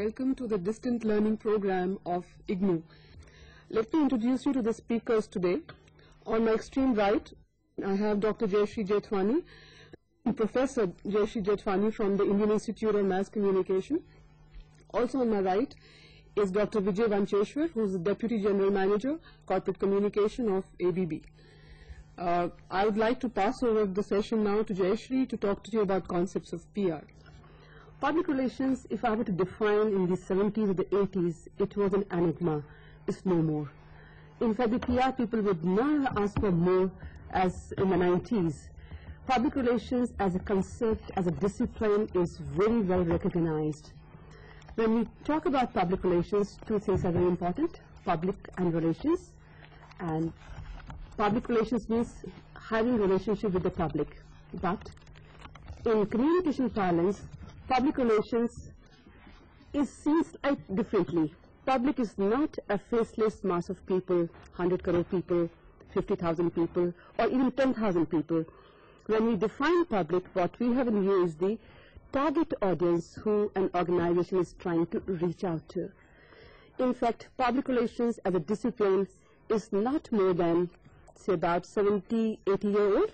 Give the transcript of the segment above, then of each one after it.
Welcome to the Distant Learning Program of IGNOU. Let me introduce you to the speakers today. On my extreme right, I have Dr. Jayashree Jethwani, Professor Jayashree Jethwani from the Indian Institute of Mass Communication. Also on my right is Dr. Vijay Vancheshwar, who is the Deputy General Manager, Corporate Communication of ABB. I would like to pass over the session now to Jayashree to talk to you about concepts of PR. Public relations, if I were to define in the 70s or the 80s, it was an enigma. It's no more. In fact, the PR people would never ask for more as in the 90s. Public relations as a concept, as a discipline, is very well recognized. When we talk about public relations, two things are very important: public and relations. And public relations means having relationship with the public. But in communication parlance, public relations is seen slightly differently. Public is not a faceless mass of people, 100 crore people, 50,000 people, or even 10,000 people. When we define public, what we have in view is the target audience who an organization is trying to reach out to. In fact, public relations as a discipline is not more than, say, about 70, 80-year-old.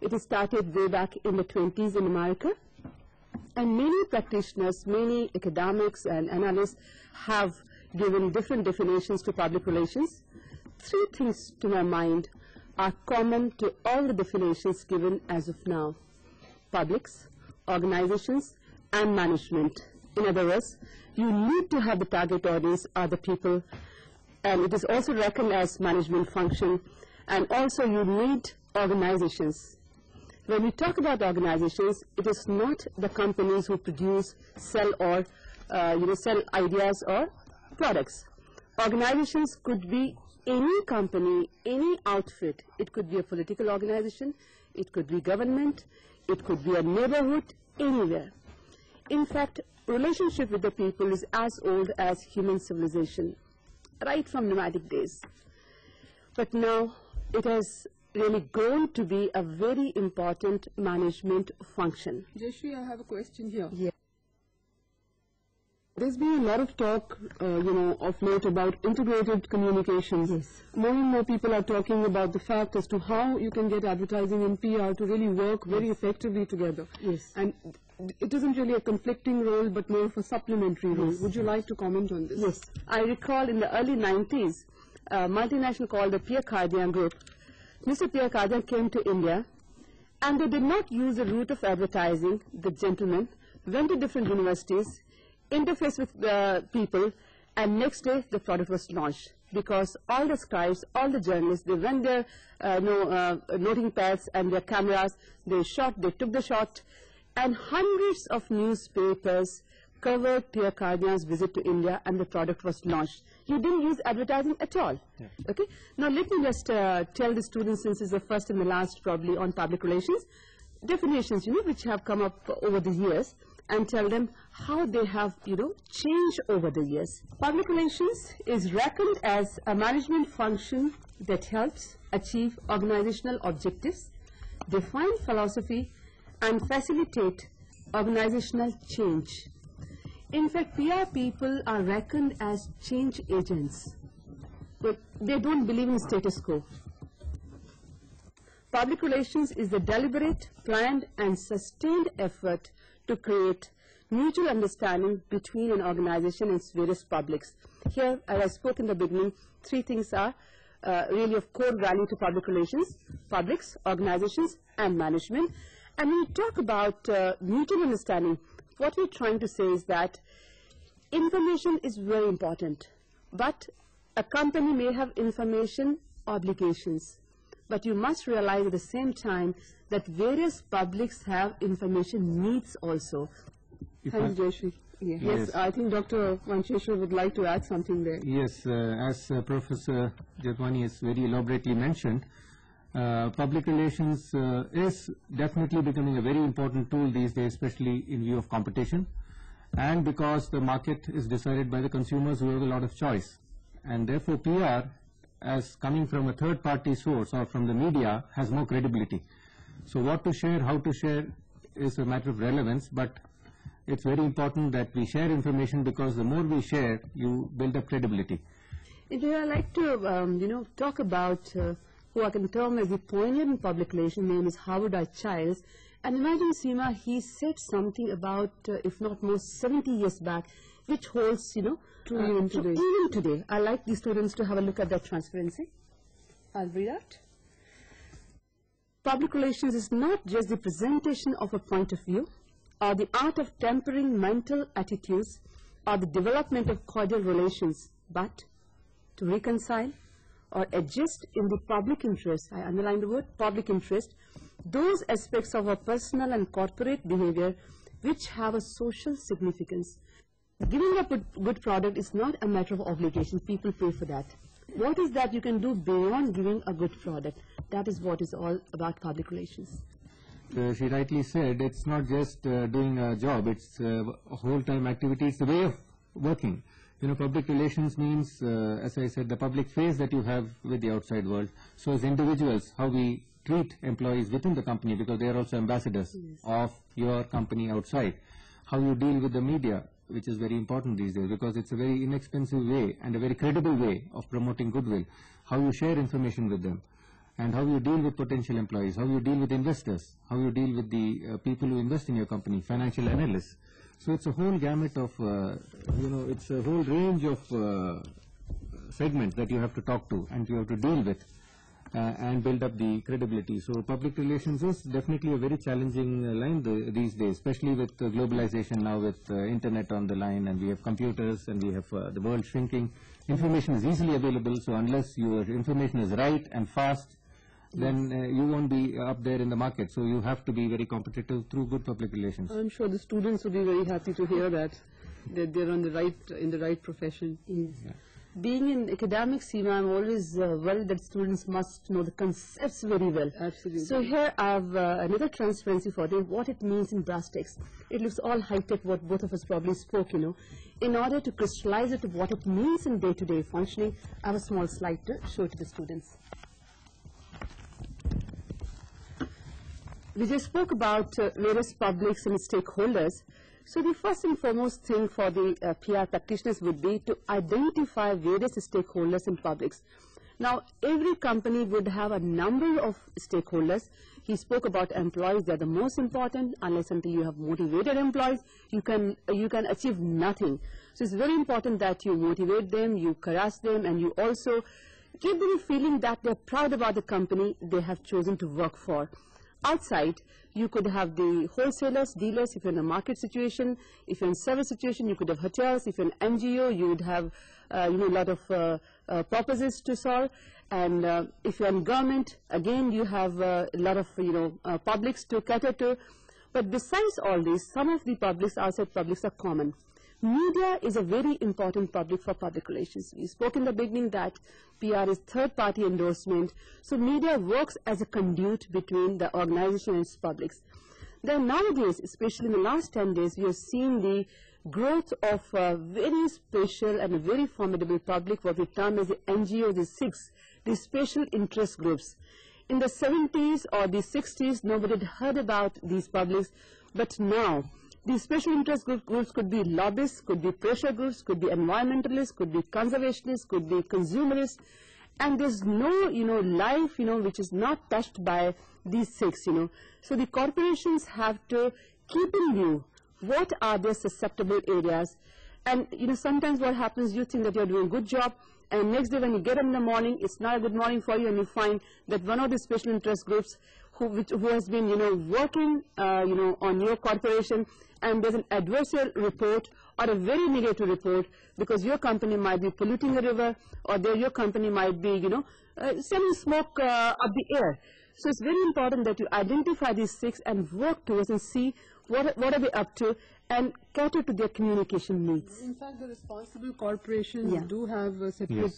It started way back in the 20s in America. And many practitioners, many academics and analysts have given different definitions to public relations. Three things, to my mind, are common to all the definitions given as of now: publics, organizations, and management. In other words, you need to have the target audience are the people, and it is also reckoned as management function, and also you need organizations. When we talk about organizations, it is not the companies who produce, sell, or sell ideas or products. Organizations could be any company, any outfit. It could be a political organization, it could be government, it could be a neighborhood, anywhere. In fact, relationship with the people is as old as human civilization, right from nomadic days. But now it has really grown to be a very important management function. Jayashree, I have a question here. Yeah. There's been a lot of talk, of late about integrated communications. Yes. More and more people are talking about the fact as to how you can get advertising and PR to really work very effectively together. Yes. And it isn't really a conflicting role, but more of a supplementary role. Yes. Would you like to comment on this? Yes. I recall in the early 90s, a multinational called the Pierre Cardin Group. Mr. Pierre Cardin came to India, and they did not use the route of advertising. The gentleman went to different universities, interfaced with the people, and next day the product was launched. Because all the scribes, all the journalists, they went their noting pads and their cameras, they took the shot, and hundreds of newspapers covered Pierre Cardin's visit to India, and the product was launched. You didn't use advertising at all. Yeah. Okay. Now let me just tell the students, since it's the first and the last probably on public relations, definitions, which have come up over the years, and tell them how they have, changed over the years. Public relations is reckoned as a management function that helps achieve organizational objectives, define philosophy, and facilitate organizational change. In fact, PR people are reckoned as change agents, but they don't believe in status quo. Public relations is the deliberate, planned, and sustained effort to create mutual understanding between an organization and its various publics. Here, as I spoke in the beginning, three things are really of core value to public relations: publics, organizations, and management. And when we talk about mutual understanding, what we're trying to say is that information is very important, but a company may have information obligations. But you must realize at the same time that various publics have information needs also. Thank you, Jayashree. Yes, I think Dr. Vancheshwar would like to add something there. Yes, as Professor Jethwani has very elaborately mentioned, public relations is definitely becoming a very important tool these days, especially in view of competition, and because the market is decided by the consumers who have a lot of choice. And therefore PR, as coming from a third-party source or from the media, has more credibility. So what to share, how to share is a matter of relevance, but it's very important that we share information, because the more we share, you build up credibility. I'd like to, talk about who I can term as the pioneer in public relations. Name is Howard I. Childs. And imagine, Seema, he said something about, if not more, 70 years back, which holds, true even today. Even today. I'd like the students to have a look at that transparency. I'll read out. Public relations is not just the presentation of a point of view, or the art of tempering mental attitudes, or the development of cordial relations, but to reconcile or adjust in the public interest, I underline the word public interest, those aspects of our personal and corporate behavior which have a social significance. Giving up a good product is not a matter of obligation. People pay for that. What is that you can do beyond giving a good product? That is what is all about public relations. She rightly said, it's not just doing a job, it's a whole-time activity, it's the way of working. Public relations means, as I said, the public face that you have with the outside world. So as individuals, how we treat employees within the company, because they are also ambassadors of your company outside. How you deal with the media, which is very important these days, because it's a very inexpensive way and a very credible way of promoting goodwill. How you share information with them, and how you deal with potential employees, how you deal with investors, how you deal with the people who invest in your company, financial analysts. So it's a whole gamut of, it's a whole range of segments that you have to talk to and you have to deal with and build up the credibility. So public relations is definitely a very challenging line these days, especially with globalization now, with internet on the line, and we have computers and we have the world shrinking. Information is easily available, so unless your information is right and fast, then you won't be up there in the market. So you have to be very competitive through good public relations. I'm sure the students will be very happy to hear that they're on the right in the right profession. Yes. Yeah. Being in academics, I'm always worried that students must know the concepts very well. Absolutely. So here I have another transparency for them, what it means in brass tacks. It looks all high-tech, what both of us probably spoke, In order to crystallize it to what it means in day-to-day functioning, I have a small slide to show to the students. We just spoke about various publics and stakeholders. So the first and foremost thing for the PR practitioners would be to identify various stakeholders in publics. Now, every company would have a number of stakeholders. He spoke about employees. They're the most important. Unless until you have motivated employees, you can achieve nothing. So it's very important that you motivate them, you caress them, and you also give them a feeling that they're proud about the company they have chosen to work for. Outside, you could have the wholesalers, dealers, if you're in a market situation. If you're in service situation, you could have hotels. If you're an NGO, you would have, a lot of purposes to solve. And if you're in government, again, you have a lot of, publics to cater to. But besides all this, some of the publics, outside publics, are common. Media is a very important public for public relations. We spoke in the beginning that PR is third-party endorsement. So media works as a conduit between the organization and its publics. Then nowadays, especially in the last 10 days, we have seen the growth of a very special and a very formidable public, what we term as the NGOs, the SIGs, the special interest groups. In the 70s or the 60s, nobody had heard about these publics, but now, these special interest groups could be lobbyists, could be pressure groups, could be environmentalists, could be conservationists, could be consumerists, and there's no, life, which is not touched by these six, So the corporations have to keep in view what are their susceptible areas. And, sometimes what happens, you think that you're doing a good job, and next day when you get up in the morning, it's not a good morning for you, and you find that one of the special interest groups who has been, working, on your corporation, and there's an adversarial report or a very negative report because your company might be polluting a river, or your company might be, sending smoke up the air. So it's very important that you identify these six and work towards and see what are they up to and cater to their communication needs. In fact, the responsible corporations do have separate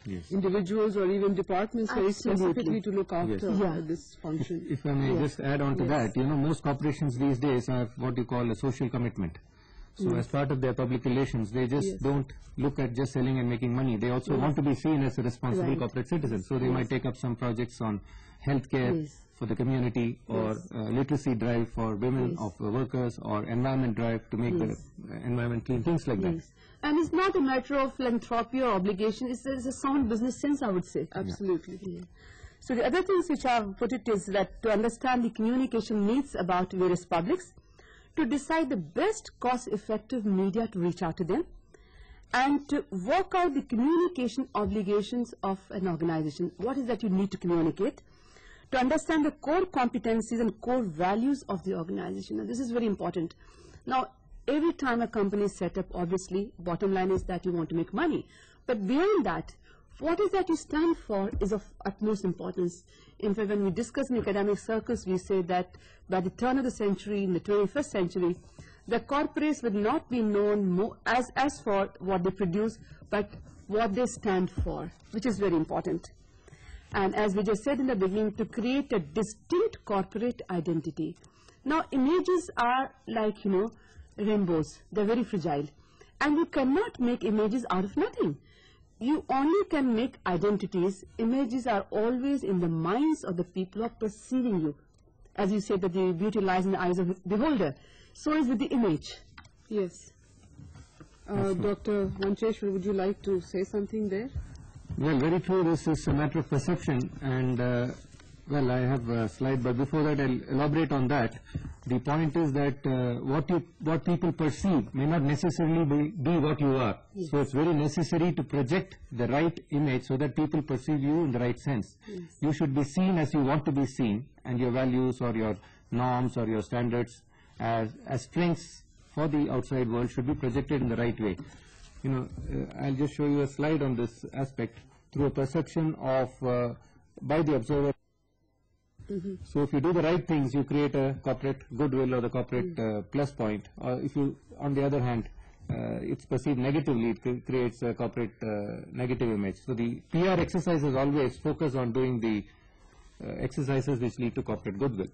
Yes. individuals or even departments very specifically to look after this function. If I may just add on to that, most corporations these days have what you call a social commitment. So as part of their public relations, they just don't look at just selling and making money. They also want to be seen as a responsible corporate citizen. So they might take up some projects on healthcare, for the community, or literacy drive for women of workers, or environment drive to make the environment clean, things like that. And it's not a matter of philanthropy or obligation, it's a sound business sense, I would say. Absolutely. Yeah. So the other things which I have put it is that to understand the communication needs about various publics, to decide the best cost-effective media to reach out to them, and to work out the communication obligations of an organization. What is that you need to communicate? To understand the core competencies and core values of the organization. And this is very important. Now, every time a company is set up, obviously, bottom line is that you want to make money. But beyond that, what is that you stand for is of utmost importance. In fact, when we discuss in academic circles, we say that by the turn of the century, in the 21st century, the corporates will not be known as for what they produce, but what they stand for, which is very important. And as we just said in the beginning, to create a distinct corporate identity. Now, images are like, rainbows. They're very fragile. And you cannot make images out of nothing. You only can make identities. Images are always in the minds of the people who are perceiving you. As you said that the beauty lies in the eyes of the beholder. So is with the image. Yes. Dr. Vancheshwar, would you like to say something there? Well, very true. This is a matter of perception, and well, I have a slide, but before that, I'll elaborate on that. The point is that what people perceive may not necessarily be what you are. Yes. So it's very necessary to project the right image so that people perceive you in the right sense. Yes. You should be seen as you want to be seen, and your values or your norms or your standards as strengths for the outside world should be projected in the right way. I'll just show you a slide on this aspect through a perception of by the observer. So if you do the right things, you create a corporate goodwill or the corporate plus point. Or if you, on the other hand, it's perceived negatively, it creates a corporate negative image. So the PR exercises always focus on doing the exercises which lead to corporate goodwill.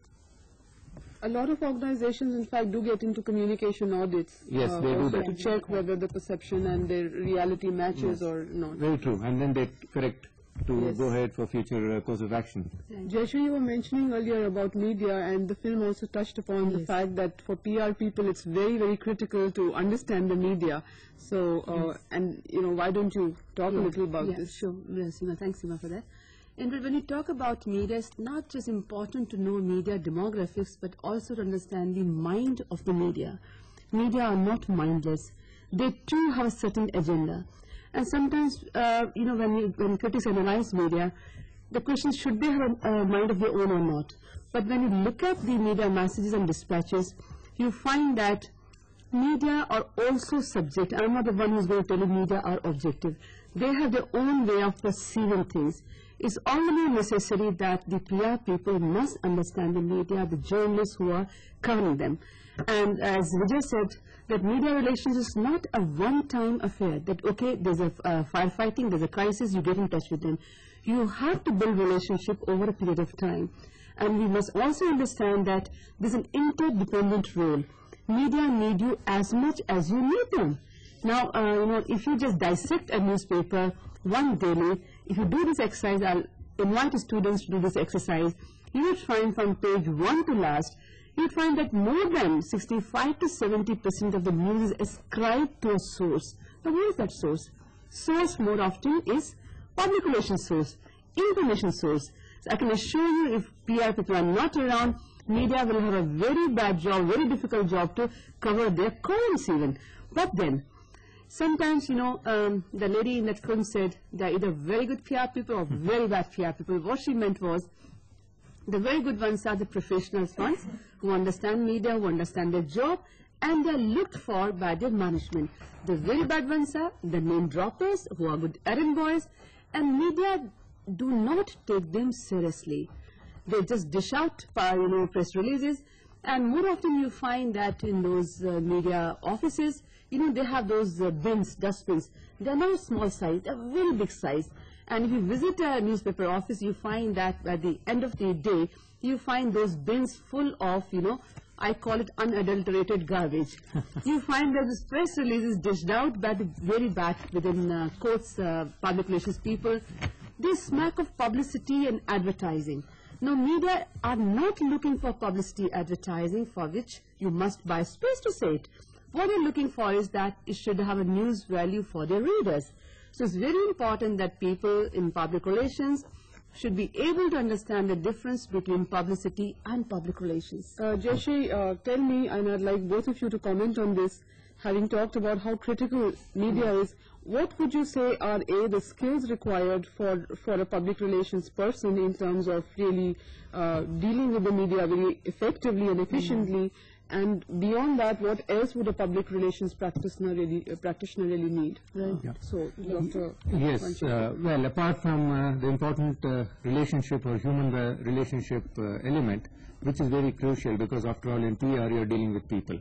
A lot of organizations, in fact, do get into communication audits. Yes, they do that. To check whether the perception and the reality matches or not. Very true. And then they correct to go ahead for future course of action. Jayashree, you were mentioning earlier about media, and the film also touched upon the fact that for PR people it's very, very critical to understand the media. So, and why don't you talk a little about this? Sure. Yes, thanks, Seema, for that. And when you talk about media, it's not just important to know media demographics, but also to understand the mind of the media. Media are not mindless. They too have a certain agenda. And sometimes, when critics analyze media, the question is, should they have a mind of their own or not? But when you look at the media messages and dispatches, you find that media are also subjective. I'm not the one who's going to tell you media are objective. They have their own way of perceiving things. It's only necessary that the PR people must understand the media, the journalists who are covering them. And as Vijay said, that media relations is not a one-time affair, that, okay, there's a firefighting, there's a crisis, you get in touch with them. You have to build relationship over a period of time. And we must also understand that there's an interdependent role. Media need you as much as you need them. Now, if you just dissect a newspaper one daily, if you do this exercise, I'll invite students to do this exercise, you would find from page 1 to last, you'd find that more than 65 to 70% of the news is ascribed to a source. Now, what is that source? Source more often is public relations source, information source. So I can assure you, if PR people are not around, media will have a very bad job, very difficult job to cover their columns even. But then, sometimes, the lady in that film said they're either very good PR people or very bad PR people. What she meant was, the very good ones are the professional ones who understand media, who understand their job, and they're looked for by their management. The very bad ones are the name droppers who are good errand boys, and media do not take them seriously. They just dish out, press releases, and more often you find that in those media offices, they have those bins, dustbins. They're not small size, they're very big size. And if you visit a newspaper office, you find that at the end of the day, you find those bins full of, I call it unadulterated garbage. You find that this press release is dished out by the very bad, within quotes, public relations people. They smack of publicity and advertising. Now, media are not looking for publicity advertising for which you must buy space to say it. What they're looking for is that it should have a news value for their readers. So it's very important that people in public relations should be able to understand the difference between publicity and public relations. Jayashree, tell me, and I'd like both of you to comment on this, having talked about how critical media is, what would you say are the skills required for a public relations person in terms of really dealing with the media very effectively and efficiently, and beyond that, what else would a public relations practitioner really need? Right. Yeah. So, Dr. Yes, well, apart from the important relationship or human relationship element, which is very crucial because after all in PR you're dealing with people.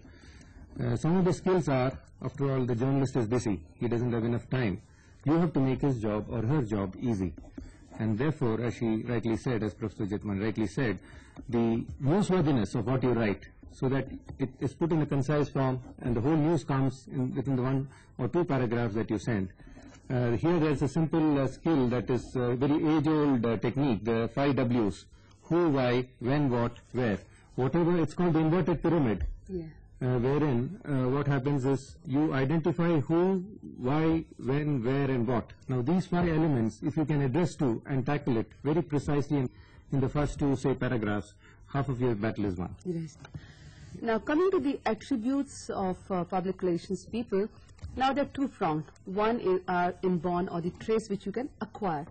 Some of the skills are, after all, the journalist is busy, he doesn't have enough time. You have to make his job or her job easy. And therefore, as she rightly said, as Professor Jethwani rightly said, the newsworthiness of what you write, so that it is put in a concise form and the whole news comes within the 1 or 2 paragraphs that you send. Here there is a simple skill that is a very age-old technique, the 5 W's, who, why, when, what, where. Whatever, it's called the inverted pyramid. Yeah. Wherein what happens is you identify who, why, when, where and what. Now these 5 elements, if you can address to and tackle it very precisely in the first 2, say, paragraphs, half of your battle is won. Yes. Now coming to the attributes of public relations people, now they're two-pronged. One is inborn or the traits which you can acquire.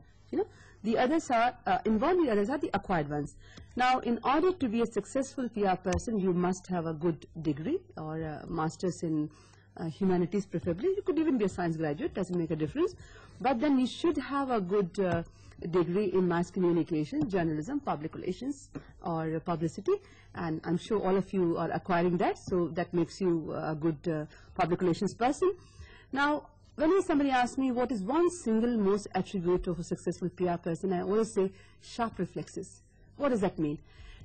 The others are inborn, the others are the acquired ones. Now, in order to be a successful PR person, you must have a good degree or a master's in humanities preferably. You could even be a science graduate, doesn't make a difference. But then you should have a good degree in mass communication, journalism, public relations or publicity. And I'm sure all of you are acquiring that, so that makes you a good public relations person. Now, whenever somebody asks me what is one single most attribute of a successful PR person, I always say sharp reflexes. What does that mean?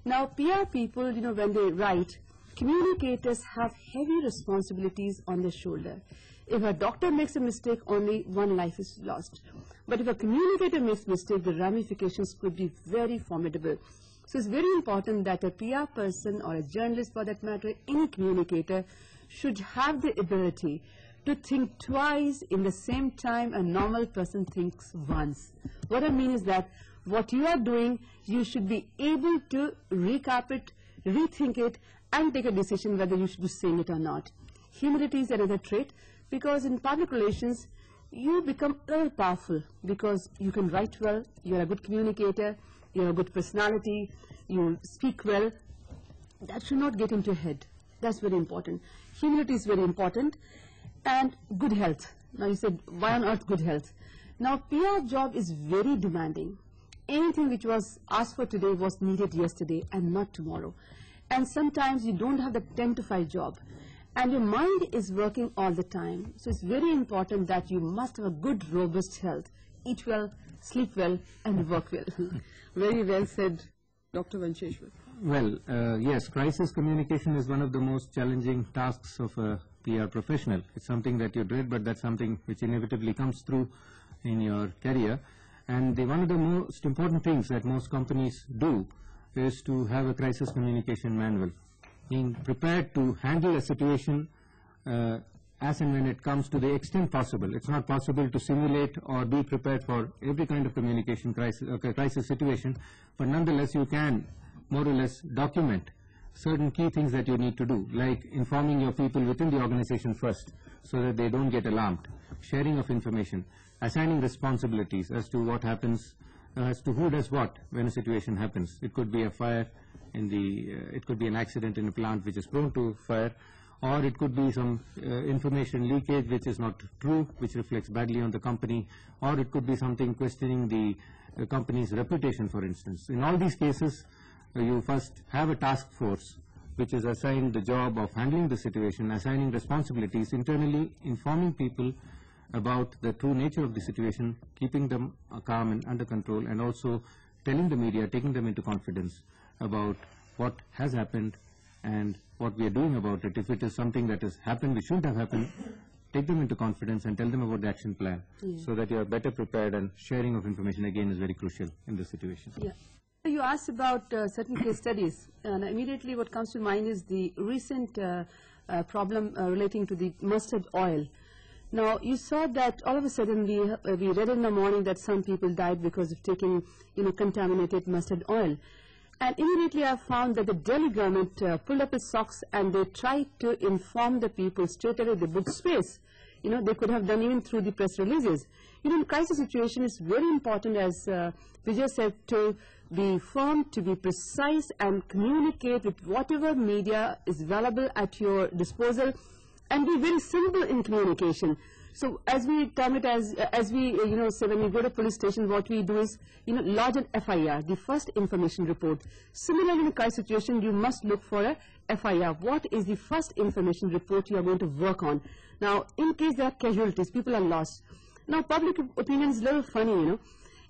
Now, PR people, when they write, communicators have heavy responsibilities on their shoulder. If a doctor makes a mistake, only one life is lost. But if a communicator makes a mistake, the ramifications could be very formidable. So it's very important that a PR person or a journalist, for that matter, any communicator, should have the ability to think twice in the same time a normal person thinks once. What I mean is that what you are doing, you should be able to recap it, rethink it, and take a decision whether you should be saying it or not. Humility is another trait, because in public relations, you become very powerful because you can write well, you're a good communicator, you're a good personality, you speak well. That should not get into your head. That's very important. Humility is very important. And good health. Now you said, why on earth good health? Now PR job is very demanding. Anything which was asked for today was needed yesterday and not tomorrow. And sometimes you don't have the 10 to 5 job. And your mind is working all the time. So it's very important that you must have a good, robust health. Eat well, sleep well, and work well. Very well said, Dr. Vancheshwar. Well, yes, crisis communication is one of the most challenging tasks of a PR professional. It's something that you dread, but that's something which inevitably comes through in your career. And one of the most important things that most companies do is to have a crisis communication manual, being prepared to handle a situation as and when it comes to the extent possible. It's not possible to simulate or be prepared for every kind of communication crisis situation, but nonetheless you can more or less document certain key things that you need to do, like informing your people within the organization first so that they don't get alarmed, sharing of information, assigning responsibilities as to what happens, as to who does what when a situation happens. It could be a fire it could be an accident in a plant which is prone to fire, or it could be some information leakage which is not true, which reflects badly on the company, or it could be something questioning the company's reputation, for instance. In all these cases, you first have a task force which is assigned the job of handling the situation, assigning responsibilities, internally informing people about the true nature of the situation, keeping them calm and under control, and also telling the media, taking them into confidence about what has happened and what we are doing about it. If it is something that has happened, which shouldn't have happened, take them into confidence and tell them about the action plan so that you are better prepared, and sharing of information again is very crucial in this situation. Yeah. You asked about certain case studies, and immediately what comes to mind is the recent problem relating to the mustard oil. Now, you saw that all of a sudden we read in the morning that some people died because of taking, contaminated mustard oil. And immediately I found that the Delhi government pulled up its socks and they tried to inform the people straight away. They booked space. They could have done even through the press releases. In crisis situation, it's very important, as Vijay said, to be firm, to be precise, and communicate with whatever media is available at your disposal, and be very simple in communication. So as we term it, as we say, when we go to police station, what we do is lodge an FIR, the first information report. Similarly, in a crisis situation, you must look for a FIR. What is the first information report you are going to work on? Now, in case there are casualties, people are lost. Now, public opinion is a little funny,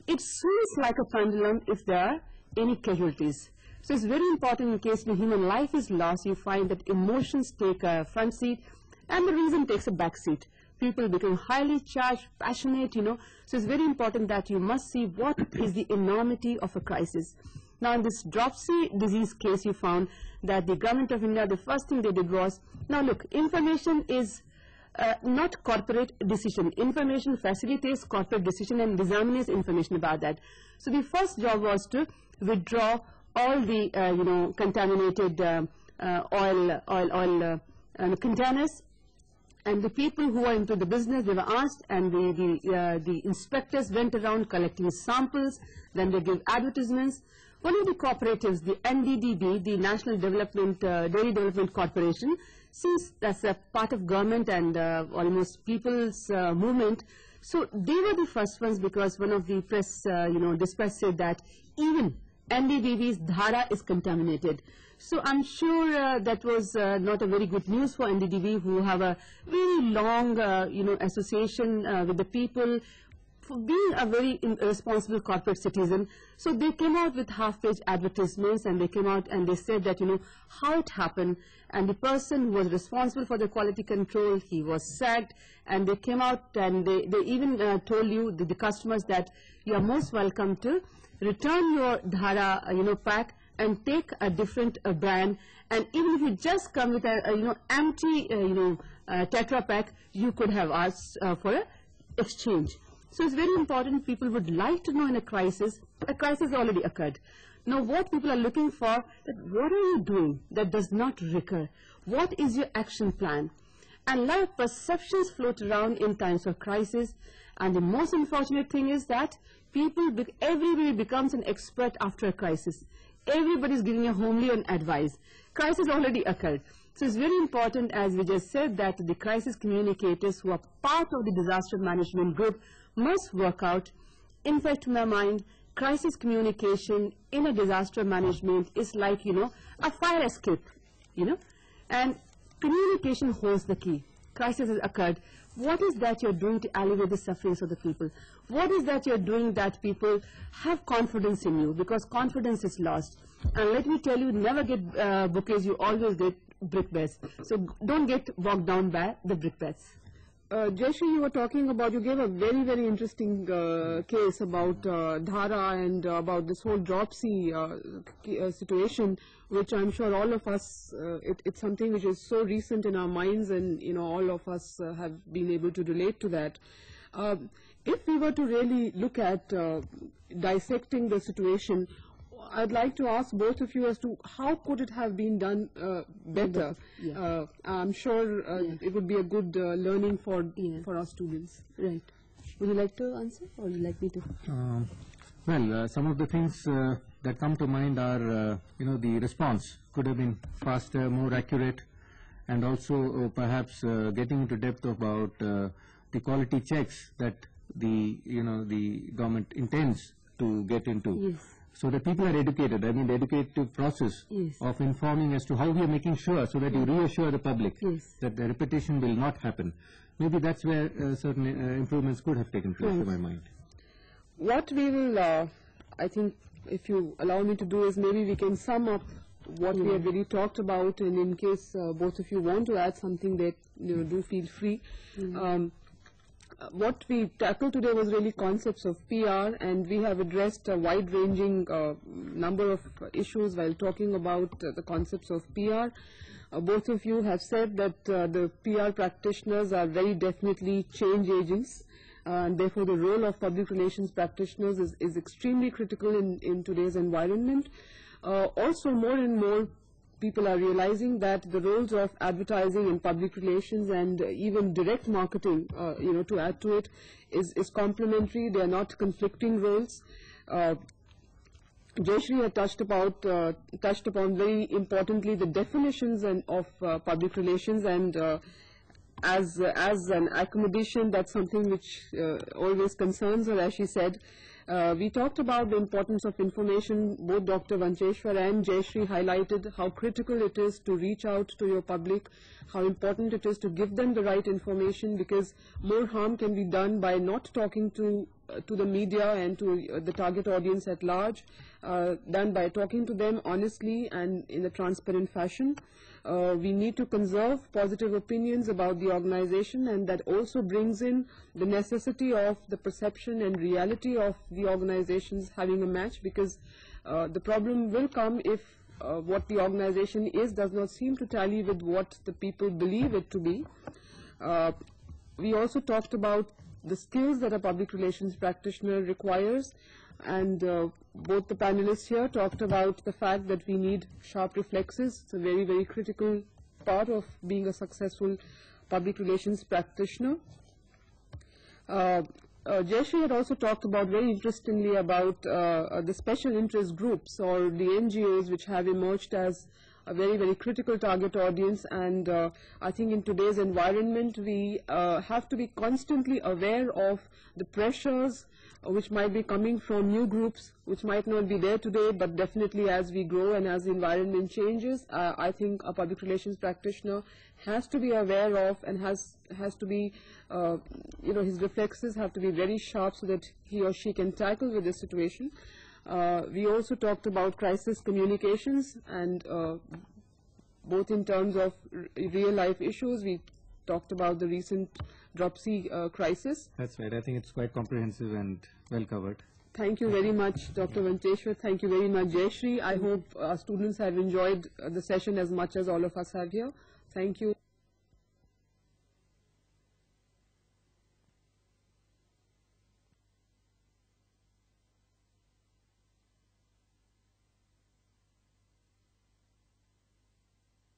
It swings like a pendulum if there are any casualties. So it's very important, in case the human life is lost, you find that emotions take a front seat and the reason takes a back seat. People become highly charged, passionate, So it's very important that you must see what is the enormity of a crisis. Now, in this dropsy disease case, you found that the government of India, the first thing they did was, now look, information is not corporate decision. Information facilitates corporate decision and disseminates information about that. So the first job was to withdraw all the, contaminated oil containers. And the people who are into the business, they were asked, and the inspectors went around collecting samples. Then they gave advertisements. One of the cooperatives, the NDDB, the National Dairy Development Corporation, since that's a part of government and almost people's movement, so they were the first ones, because one of the press, dispatch said that even NDDB's Dhara is contaminated. So I'm sure that was not a very good news for NDDB, who have a very long, association with the people, for being a very responsible corporate citizen. So they came out with half-page advertisements, and they came out and they said that, how it happened, and the person who was responsible for the quality control, he was sacked, and they came out and they even told you, the customers, that you are most welcome to return your Dhara, pack and take a different brand, and even if you just come with a, empty, Tetra pack, you could have asked for an exchange. So it's very important. People would like to know in a crisis already occurred. Now, what people are looking for, that what are you doing that does not recur? What is your action plan? And a lot of perceptions float around in times of crisis. And the most unfortunate thing is that everybody becomes an expert after a crisis. Everybody is giving a homely advice. Crisis already occurred. So it's very important, as we just said, that the crisis communicators who are part of the disaster management group must work out. In fact, to my mind, crisis communication in a disaster management is like, a fire escape, and communication holds the key. Crisis has occurred. What is that you're doing to alleviate the sufferings of the people? What is that you're doing that people have confidence in you? Because confidence is lost. And let me tell you, never get bouquets, you always get brickbats. So don't get walked down by the brickbats. Jayashree, you were talking about, you gave a very, very interesting case about Dhara and about this whole dropsy situation, which I'm sure all of us, it's something which is so recent in our minds, and all of us have been able to relate to that. If we were to really look at dissecting the situation, I'd like to ask both of you as to how could it have been done better. Yeah. I'm sure it would be a good learning for our students. Right. Would you like to answer, or would you like me to? Well, some of the things that come to mind are, the response could have been faster, more accurate, and also perhaps getting into depth about the quality checks that the government intends to get into. Yes. So that people are educated. I mean, the educative process of informing as to how we are making sure, so that you reassure the public that the repetition will not happen. Maybe that's where certain improvements could have taken place, to my mind. What we will, I think, if you allow me to do, is maybe we can sum up what we have really talked about, and in case both of you want to add something, that do feel free. What we tackled today was really concepts of PR, and we have addressed a wide-ranging number of issues while talking about the concepts of PR. Both of you have said that the PR practitioners are very definitely change agents, and therefore the role of public relations practitioners is extremely critical in today's environment. Also, more and more people are realizing that the roles of advertising and public relations and even direct marketing, to add to it, is complementary. They are not conflicting roles. Jayashree had touched upon very importantly the definitions of public relations, and as an accommodation, that's something which always concerns her, as she said. We talked about the importance of information. Both Dr. Vancheshwar and Jayashree highlighted how critical it is to reach out to your public, how important it is to give them the right information, because more harm can be done by not talking to the media and to the target audience at large, than by talking to them honestly and in a transparent fashion. We need to conserve positive opinions about the organization, and that also brings in the necessity of the perception and reality of the organizations having a match, because the problem will come if what the organization is does not seem to tally with what the people believe it to be. We also talked about the skills that a public relations practitioner requires, and both the panelists here talked about the fact that we need sharp reflexes. It's a very, very critical part of being a successful public relations practitioner. Jayashree had also talked about, very interestingly, about the special interest groups or the NGOs, which have emerged as a very, very critical target audience, and I think in today's environment we have to be constantly aware of the pressures which might be coming from new groups which might not be there today, but definitely as we grow and as the environment changes, I think a public relations practitioner has to be aware of and has to be, his reflexes have to be very sharp so that he or she can tackle with this situation. We also talked about crisis communications, and both in terms of real life issues. We talked about the recent dropsy crisis. That's right. I think it's quite comprehensive and well covered. Thank you very much, Dr. Vancheshwar. Thank you very much, Jayashree. I hope our students have enjoyed the session as much as all of us have here. Thank you.